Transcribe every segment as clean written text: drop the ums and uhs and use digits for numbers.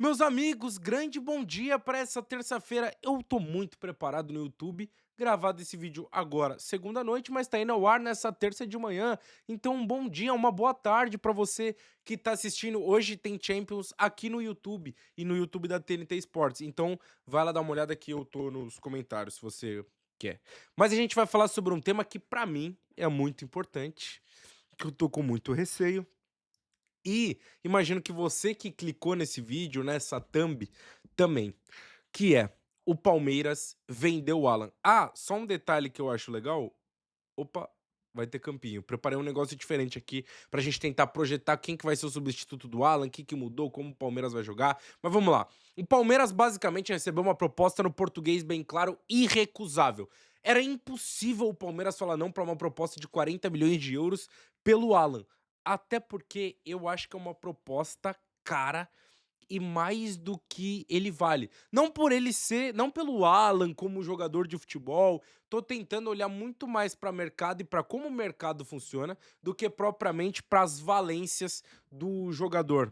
Meus amigos, grande bom dia para essa terça-feira. Eu tô muito preparado no YouTube, gravado esse vídeo agora, segunda noite, mas tá indo ao ar nessa terça de manhã. Então, um bom dia, uma boa tarde para você que tá assistindo. Hoje tem Champions aqui no YouTube e no YouTube da TNT Sports. Então, vai lá dar uma olhada que eu tô nos comentários se você quer. Mas a gente vai falar sobre um tema que para mim é muito importante, que eu tô com muito receio e imagino que você que clicou nesse vídeo, nessa thumb, também, que é o Palmeiras vendeu o Alan. Ah, só um detalhe que eu acho legal. Opa, vai ter campinho. Preparei um negócio diferente aqui pra gente tentar projetar quem que vai ser o substituto do Alan, o que que mudou, como o Palmeiras vai jogar. Mas vamos lá. O Palmeiras basicamente recebeu uma proposta no português bem claro, irrecusável. Era impossível o Palmeiras falar não pra uma proposta de 40 milhões de euros pelo Alan. Até porque eu acho que é uma proposta cara e mais do que ele vale. Não por ele ser, não pelo Alan como jogador de futebol, tô tentando olhar muito mais para mercado e para como o mercado funciona do que propriamente para as valências do jogador,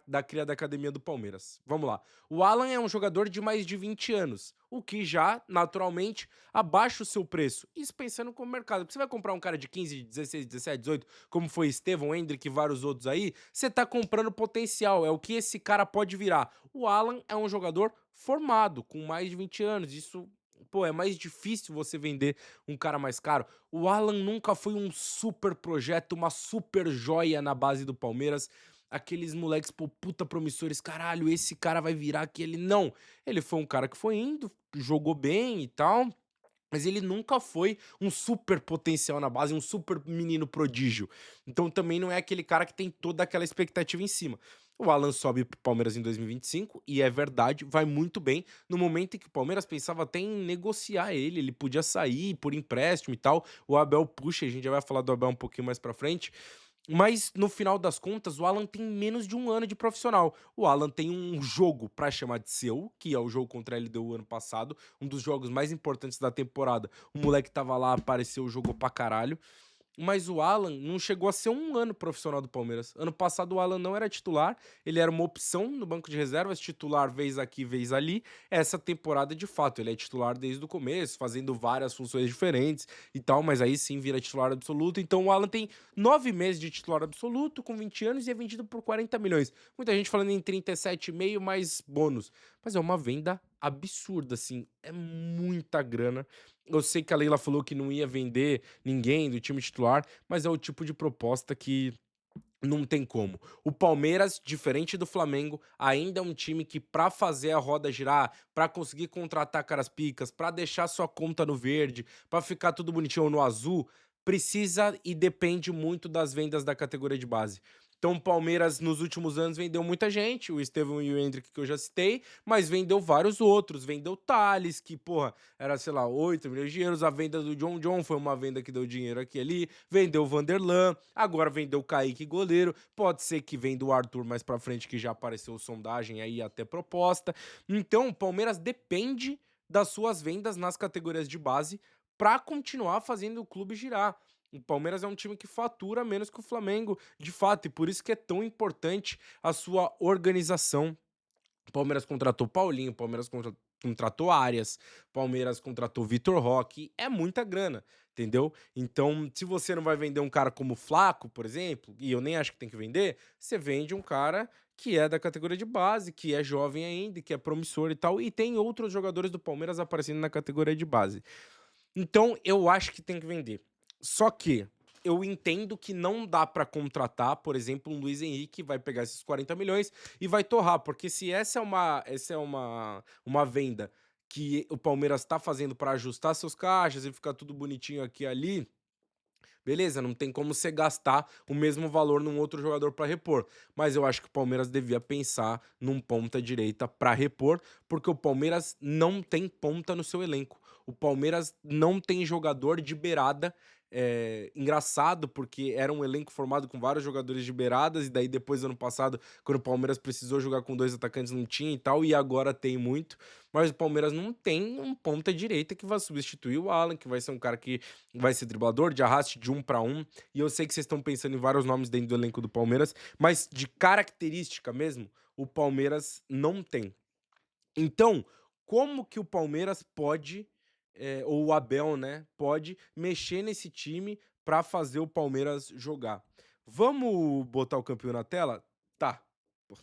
da cria da academia do Palmeiras. Vamos lá. O Alan é um jogador de mais de 20 anos, o que já, naturalmente, abaixa o seu preço. Isso pensando como mercado. Porque você vai comprar um cara de 15, 16, 17, 18, como foi Estevão, Hendrick e vários outros aí, você tá comprando potencial, é o que esse cara pode virar. O Alan é um jogador formado, com mais de 20 anos, isso, pô, é mais difícil você vender um cara mais caro. O Alan nunca foi um super projeto, uma super joia na base do Palmeiras, aqueles moleques, pô, puta promissores, caralho, esse cara vai virar aquele. Não, ele foi um cara que foi indo, jogou bem e tal, mas ele nunca foi um super potencial na base, um super menino prodígio. Então também não é aquele cara que tem toda aquela expectativa em cima. O Alan sobe pro Palmeiras em 2025 e é verdade, vai muito bem. No momento em que o Palmeiras pensava até em negociar ele podia sair por empréstimo e tal. O Abel puxa, a gente já vai falar do Abel um pouquinho mais pra frente. Mas no final das contas, o Alan tem menos de um ano de profissional. O Alan tem um jogo pra chamar de seu, que é o jogo contra a LDU ano passado, um dos jogos mais importantes da temporada. O moleque tava lá, apareceu, jogou pra caralho. Mas o Alan não chegou a ser um ano profissional do Palmeiras. Ano passado o Alan não era titular, ele era uma opção no banco de reservas, titular vez aqui, vez ali. Essa temporada, de fato, ele é titular desde o começo, fazendo várias funções diferentes e tal, mas aí sim vira titular absoluto. Então o Alan tem 9 meses de titular absoluto, com 20 anos, e é vendido por 40 milhões. Muita gente falando em 37,5 mais bônus. Mas é uma venda absurda, assim, é muita grana. Eu sei que a Leila falou que não ia vender ninguém do time titular, mas é o tipo de proposta que não tem como. O Palmeiras, diferente do Flamengo, ainda é um time que, pra fazer a roda girar, pra conseguir contratar caras picas, pra deixar sua conta no verde, pra ficar tudo bonitinho ou no azul, precisa e depende muito das vendas da categoria de base. Então, o Palmeiras, nos últimos anos, vendeu muita gente, o Estevão e o Hendrick, que eu já citei, mas vendeu vários outros. Vendeu Thales, que, porra, era, sei lá, 8 milhões de euros. A venda do John John foi uma venda que deu dinheiro aqui e ali. Vendeu o Vanderlan, agora vendeu o Kaique goleiro. Pode ser que venda o Arthur mais pra frente, que já apareceu sondagem aí, até proposta. Então, o Palmeiras depende das suas vendas nas categorias de base pra continuar fazendo o clube girar. O Palmeiras é um time que fatura menos que o Flamengo, de fato, e por isso que é tão importante a sua organização. O Palmeiras contratou Paulinho, o Palmeiras contratou Arias, Palmeiras contratou Vitor Roque, é muita grana, entendeu? Então, se você não vai vender um cara como o Flaco, por exemplo, e eu nem acho que tem que vender, você vende um cara que é da categoria de base, que é jovem ainda, que é promissor e tal, e tem outros jogadores do Palmeiras aparecendo na categoria de base. Então, eu acho que tem que vender. Só que eu entendo que não dá pra contratar, por exemplo, um Luiz Henrique, vai pegar esses 40 milhões e vai torrar, porque se essa é uma venda que o Palmeiras tá fazendo pra ajustar seus caixas e ficar tudo bonitinho aqui e ali, beleza, não tem como você gastar o mesmo valor num outro jogador pra repor. Mas eu acho que o Palmeiras devia pensar num ponta direita pra repor, porque o Palmeiras não tem ponta no seu elenco. O Palmeiras não tem jogador de beirada. Engraçado, porque era um elenco formado com vários jogadores de beiradas, e daí depois, ano passado, quando o Palmeiras precisou jogar com dois atacantes, não tinha e tal, e agora tem muito. Mas o Palmeiras não tem um ponta direita que vai substituir o Alan, que vai ser um cara que vai ser driblador, de arraste de um para um. E eu sei que vocês estão pensando em vários nomes dentro do elenco do Palmeiras, mas de característica mesmo, o Palmeiras não tem. Então, como que o Palmeiras pode, ou o Abel, né, pode mexer nesse time para fazer o Palmeiras jogar? Vamos botar o campeão na tela? Tá. Pô,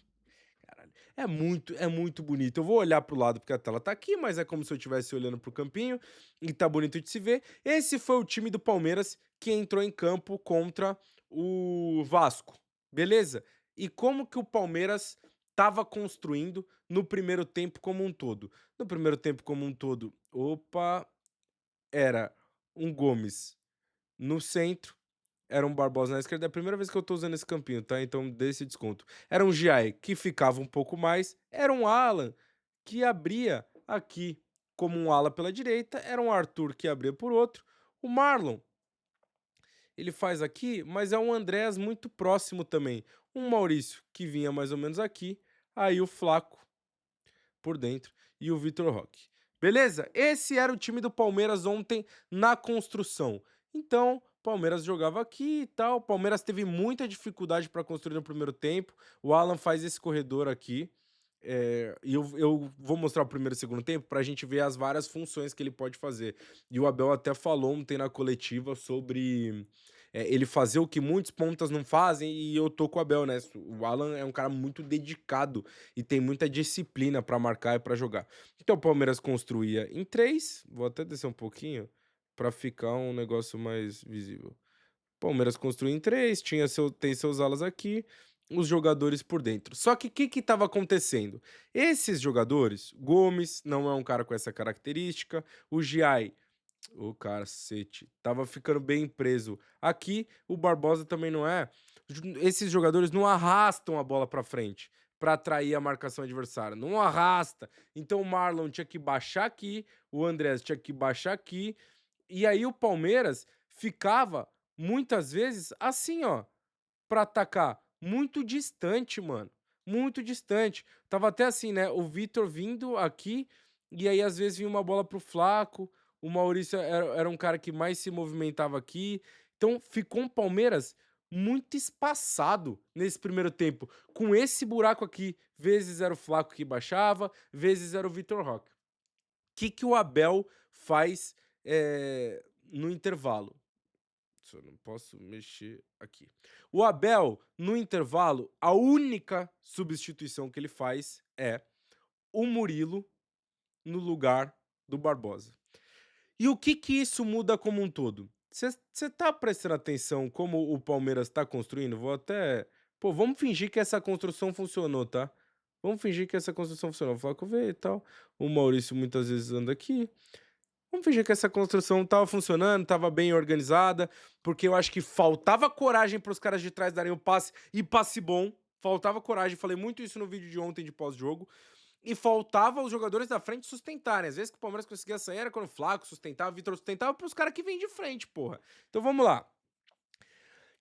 caralho. É muito bonito. Eu vou olhar pro lado porque a tela tá aqui, mas é como se eu estivesse olhando pro campinho e tá bonito de se ver. Esse foi o time do Palmeiras que entrou em campo contra o Vasco, beleza? E como que o Palmeiras estava construindo no primeiro tempo como um todo? No primeiro tempo como um todo, opa, era um Gomes no centro, era um Barbosa na esquerda. É a primeira vez que eu tô usando esse campinho, tá? Então dê esse desconto. Era um Giai que ficava um pouco mais, era um Alan que abria aqui como um ala pela direita, era um Arthur que abria por outro, o Marlon ele faz aqui, mas é um Andréas muito próximo também. Um Maurício que vinha mais ou menos aqui, aí o Flaco por dentro e o Vitor Roque. Beleza? Esse era o time do Palmeiras ontem na construção. Então, Palmeiras jogava aqui e tal. Palmeiras teve muita dificuldade para construir no primeiro tempo. O Alan faz esse corredor aqui. E eu vou mostrar o primeiro e o segundo tempo para a gente ver as várias funções que ele pode fazer. E o Abel até falou ontem na coletiva sobre ele fazer o que muitos pontas não fazem, e eu tô com o Abel, né? O Alan é um cara muito dedicado e tem muita disciplina para marcar e para jogar. Então o Palmeiras construía em três, vou até descer um pouquinho para ficar um negócio mais visível. Palmeiras construiu em três, tem seus alas aqui, os jogadores por dentro. Só que o que estava acontecendo? Esses jogadores, Gomes não é um cara com essa característica, o Giai, o cacete, tava ficando bem preso aqui, o Barbosa também não é. Esses jogadores não arrastam a bola para frente para atrair a marcação adversária, não arrasta. Então o Marlon tinha que baixar aqui, o Andrés tinha que baixar aqui, e aí o Palmeiras ficava muitas vezes assim, ó, pra atacar, muito distante, mano, muito distante. Tava até assim, né, o Vitor vindo aqui, e aí às vezes vinha uma bola pro Flaco, o Maurício era um cara que mais se movimentava aqui, então ficou um Palmeiras muito espaçado nesse primeiro tempo, com esse buraco aqui, vezes era o Flaco que baixava, vezes era o Vitor Roque. Que o Abel faz, no intervalo? Só não posso mexer aqui. O Abel, no intervalo, a única substituição que ele faz é o Murilo no lugar do Barbosa. E o que isso muda como um todo? Você tá prestando atenção como o Palmeiras tá construindo? Vou até pô, vamos fingir que essa construção funcionou, tá? Vamos fingir que essa construção funcionou. O Flaco vê e tal. O Maurício muitas vezes anda aqui. Vamos fingir que essa construção estava funcionando, estava bem organizada, porque eu acho que faltava coragem para os caras de trás darem o passe, e passe bom. Faltava coragem, falei muito isso no vídeo de ontem de pós-jogo. E faltava os jogadores da frente sustentarem. Às vezes que o Palmeiras conseguia sair era quando o Flaco sustentava, o Vitor sustentava, para os caras que vêm de frente, porra. Então vamos lá.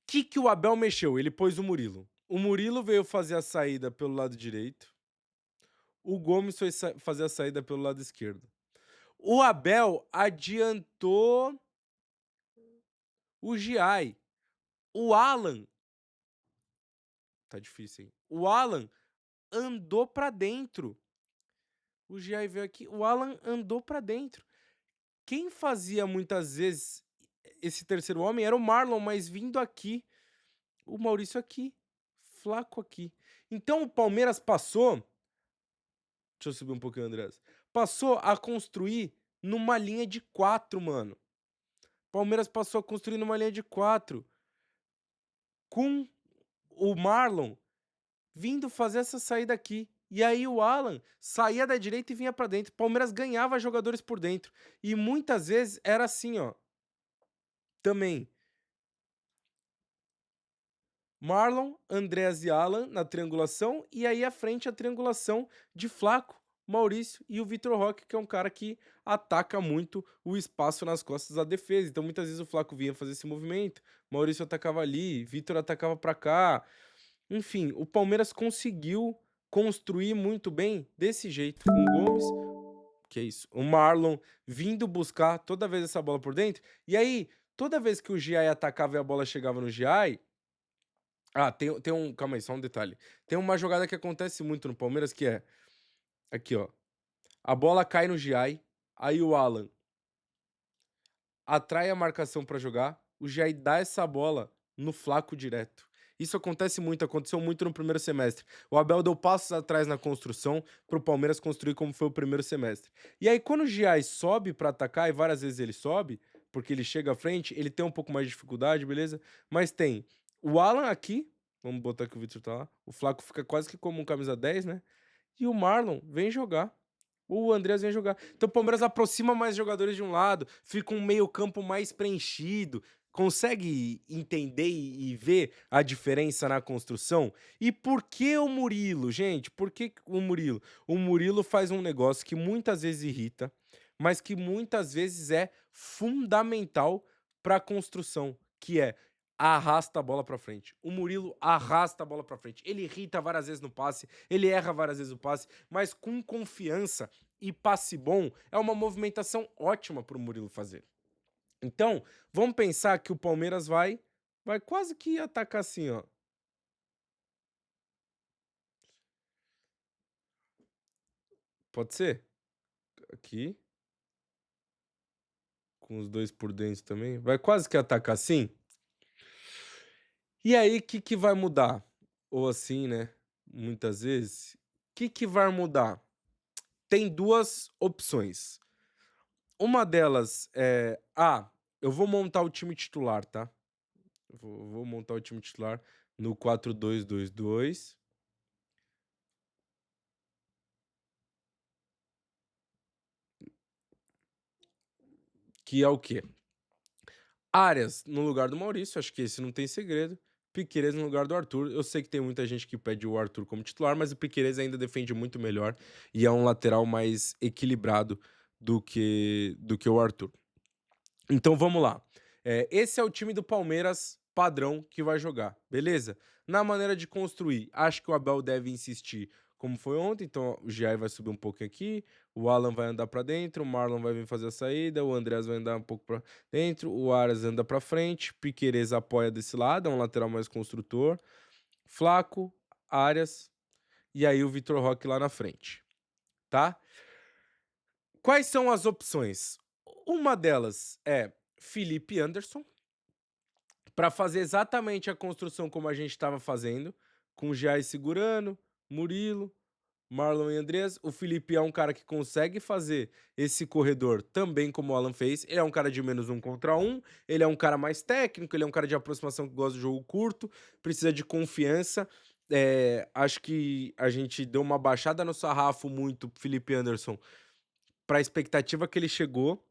Que o Abel mexeu? Ele pôs o Murilo. O Murilo veio fazer a saída pelo lado direito. O Gomes foi fazer a saída pelo lado esquerdo. O Abel adiantou o Giai. O Alan, tá difícil, hein? O Alan andou pra dentro. O Giai veio aqui, o Alan andou pra dentro. Quem fazia muitas vezes esse terceiro homem era o Marlon, mas vindo aqui. O Maurício aqui. Flaco aqui. Então o Palmeiras passou. Deixa eu subir um pouquinho, Andrés. Passou a construir numa linha de 4, mano. Palmeiras passou a construir numa linha de 4. Com o Marlon vindo fazer essa saída aqui. E aí o Alan saía da direita e vinha pra dentro. Palmeiras ganhava jogadores por dentro. E muitas vezes era assim, ó. Também. Marlon, Andreas e Alan na triangulação. E aí à frente a triangulação de Flaco, Maurício e o Vitor Roque, que é um cara que ataca muito o espaço nas costas da defesa. Então muitas vezes o Flaco vinha fazer esse movimento, Maurício atacava ali, Vitor atacava pra cá. Enfim, o Palmeiras conseguiu construir muito bem desse jeito. Com o Gomes, que é isso, o Marlon vindo buscar toda vez essa bola por dentro. E aí, toda vez que o Giai atacava e a bola chegava no Giai, Ah, tem um calma aí, só um detalhe. Tem uma jogada que acontece muito no Palmeiras que é, aqui ó, a bola cai no Giai, aí o Alan atrai a marcação pra jogar, o Giai dá essa bola no Flaco direto. Isso acontece muito, aconteceu muito no primeiro semestre. O Abel deu passos atrás na construção para o Palmeiras construir como foi o primeiro semestre. E aí, quando o Giai sobe para atacar, e várias vezes ele sobe, porque ele chega à frente, ele tem um pouco mais de dificuldade, beleza? Mas tem o Alan aqui, vamos botar que o Vitor tá lá, o Flaco fica quase que como um camisa 10, né? E o Marlon vem jogar. O Andreas vem jogar. Então o Palmeiras aproxima mais jogadores de um lado, fica um meio-campo mais preenchido. Consegue entender e ver a diferença na construção? E por que o Murilo, gente? Por que o Murilo? O Murilo faz um negócio que muitas vezes irrita, mas que muitas vezes é fundamental para a construção, que é arrasta a bola para frente. O Murilo arrasta a bola para frente. Ele irrita várias vezes no passe, ele erra várias vezes o passe, mas com confiança e passe bom é uma movimentação ótima para o Murilo fazer. Então, vamos pensar que o Palmeiras vai quase que atacar assim, ó. Pode ser? Aqui, com os dois por dentro também. Vai quase que atacar assim. E aí, o que que vai mudar? Ou assim, né? Muitas vezes. O que que vai mudar? Tem duas opções. Uma delas é, eu vou montar o time titular, tá? Vou montar o time titular no 4-2-2-2, que é o quê? Arias no lugar do Maurício, acho que esse não tem segredo. Piquerez no lugar do Arthur. Eu sei que tem muita gente que pede o Arthur como titular, mas o Piquerez ainda defende muito melhor e é um lateral mais equilibrado do que o Arthur. Então vamos lá. Esse é o time do Palmeiras padrão que vai jogar, beleza? Na maneira de construir, acho que o Abel deve insistir como foi ontem, então o Jair vai subir um pouco aqui, o Alan vai andar para dentro, o Marlon vai vir fazer a saída, o Andreas vai andar um pouco para dentro, o Aras anda para frente, Piquerez apoia desse lado, é um lateral mais construtor, Flaco, Arias e aí o Vitor Roque lá na frente, tá? Quais são as opções? Uma delas é Felipe Anderson, para fazer exatamente a construção como a gente estava fazendo, com o Giai segurando, Murilo, Marlon e Andreas. O Felipe é um cara que consegue fazer esse corredor também como o Alan fez. Ele é um cara de menos um contra um, ele é um cara mais técnico, ele é um cara de aproximação que gosta de jogo curto, precisa de confiança. Acho que a gente deu uma baixada no sarrafo muito Felipe Anderson para a expectativa que ele chegou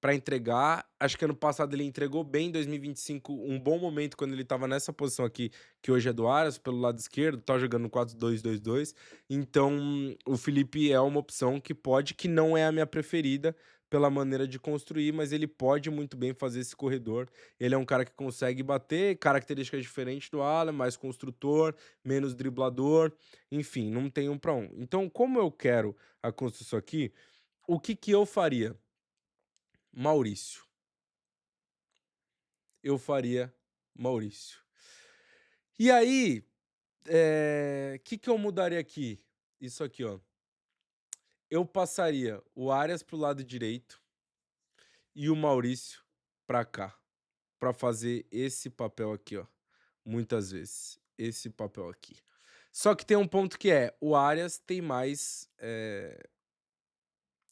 para entregar. Acho que ano passado ele entregou bem, em 2025, um bom momento quando ele estava nessa posição aqui, que hoje é do Aras, pelo lado esquerdo, tá jogando no 4-2-2-2. Então, o Felipe é uma opção que não é a minha preferida pela maneira de construir, mas ele pode muito bem fazer esse corredor. Ele é um cara que consegue bater, características diferentes do Alan, mais construtor, menos driblador, enfim, não tem um para um. Então, como eu quero a construção aqui, o que que eu faria? Maurício. Eu faria Maurício. E aí, que eu mudaria aqui? Isso aqui, ó. Eu passaria o Arias pro lado direito e o Maurício pra cá, pra fazer esse papel aqui, ó. Muitas vezes, esse papel aqui. Só que tem um ponto que é, o Arias tem mais,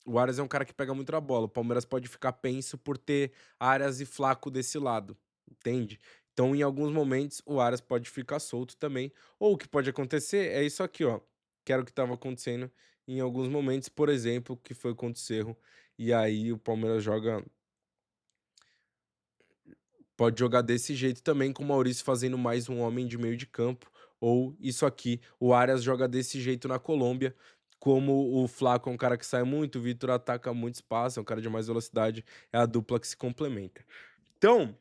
o Arias é um cara que pega muito na bola. O Palmeiras pode ficar penso por ter Arias e Flaco desse lado, entende? Então, em alguns momentos, o Arias pode ficar solto também. Ou o que pode acontecer é isso aqui, ó. Que era o que estava acontecendo em alguns momentos, por exemplo, que foi contra o Cerro. E aí o Palmeiras pode jogar desse jeito também, com o Maurício fazendo mais um homem de meio de campo. Ou isso aqui, o Arias joga desse jeito na Colômbia. Como o Flaco é um cara que sai muito, o Vitor ataca muito espaço, é um cara de mais velocidade, é a dupla que se complementa. Então,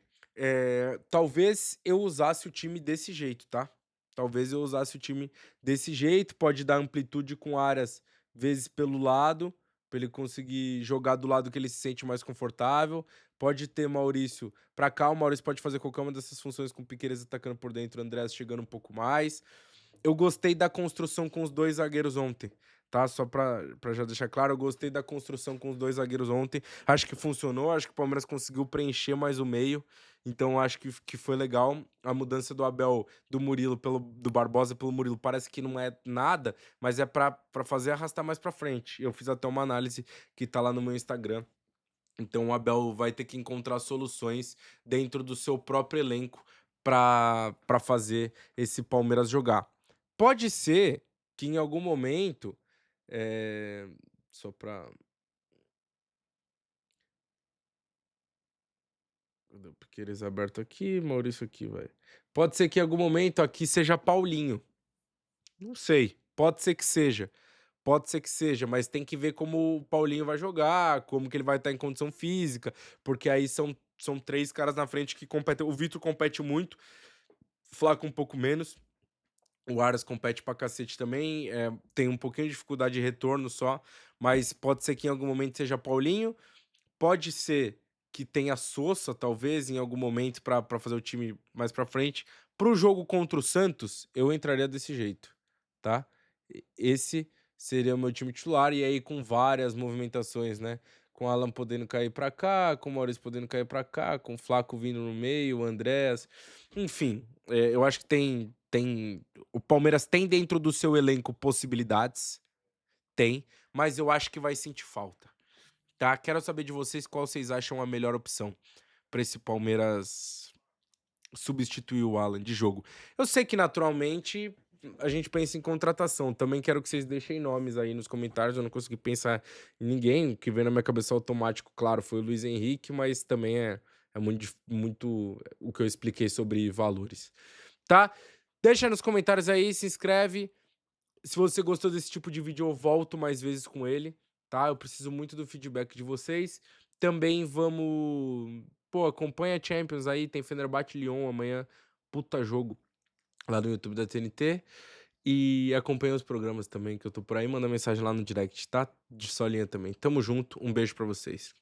talvez eu usasse o time desse jeito, tá? Talvez eu usasse o time desse jeito, pode dar amplitude com áreas, vezes pelo lado, pra ele conseguir jogar do lado que ele se sente mais confortável. Pode ter Maurício pra cá, o Maurício pode fazer qualquer uma dessas funções com o Piqueires atacando por dentro, o Andreas chegando um pouco mais. Eu gostei da construção com os 2 zagueiros ontem, tá? Só pra já deixar claro, eu gostei da construção com os 2 zagueiros ontem. Acho que funcionou, acho que o Palmeiras conseguiu preencher mais o meio, então acho que foi legal. A mudança do Abel, do Murilo do Barbosa pelo Murilo parece que não é nada, mas é pra fazer arrastar mais pra frente. Eu fiz até uma análise que tá lá no meu Instagram. Então o Abel vai ter que encontrar soluções dentro do seu próprio elenco para fazer esse Palmeiras jogar. Pode ser que em algum momento, eh, só para cadê o Piqueires aberto aqui, Maurício aqui, vai. Pode ser que em algum momento aqui seja Paulinho. Não sei, pode ser que seja. Pode ser que seja, mas tem que ver como o Paulinho vai jogar, como que ele vai estar em condição física, porque aí são 3 caras na frente que competem. O Vitor compete muito, o Flaco um pouco menos, o Aras compete pra cacete também, tem um pouquinho de dificuldade de retorno só, mas pode ser que em algum momento seja Paulinho, pode ser que tenha Sossa, talvez, em algum momento pra fazer o time mais pra frente. Pro jogo contra o Santos, eu entraria desse jeito, tá? Esse seria o meu time titular, e aí com várias movimentações, né? Com o Alan podendo cair pra cá, com o Maurício podendo cair pra cá, com o Flaco vindo no meio, o Andrés. Enfim, eu acho que tem. O Palmeiras tem dentro do seu elenco possibilidades, tem, mas eu acho que vai sentir falta. Tá? Quero saber de vocês qual vocês acham a melhor opção para esse Palmeiras substituir o Alan de jogo. Eu sei que naturalmente a gente pensa em contratação. Também quero que vocês deixem nomes aí nos comentários. Eu não consegui pensar em ninguém. O que veio na minha cabeça automático, claro, foi o Luiz Henrique, mas também é muito o que eu expliquei sobre valores. Tá? Deixa aí nos comentários aí, se inscreve. Se você gostou desse tipo de vídeo, eu volto mais vezes com ele, tá? Eu preciso muito do feedback de vocês. Também vamos... Pô, acompanha a Champions aí, tem Fenerbahçe e Lyon amanhã. Puta jogo lá no YouTube da TNT. E acompanha os programas também, que eu tô por aí. Manda mensagem lá no direct, tá? De Solinha também. Tamo junto, um beijo pra vocês.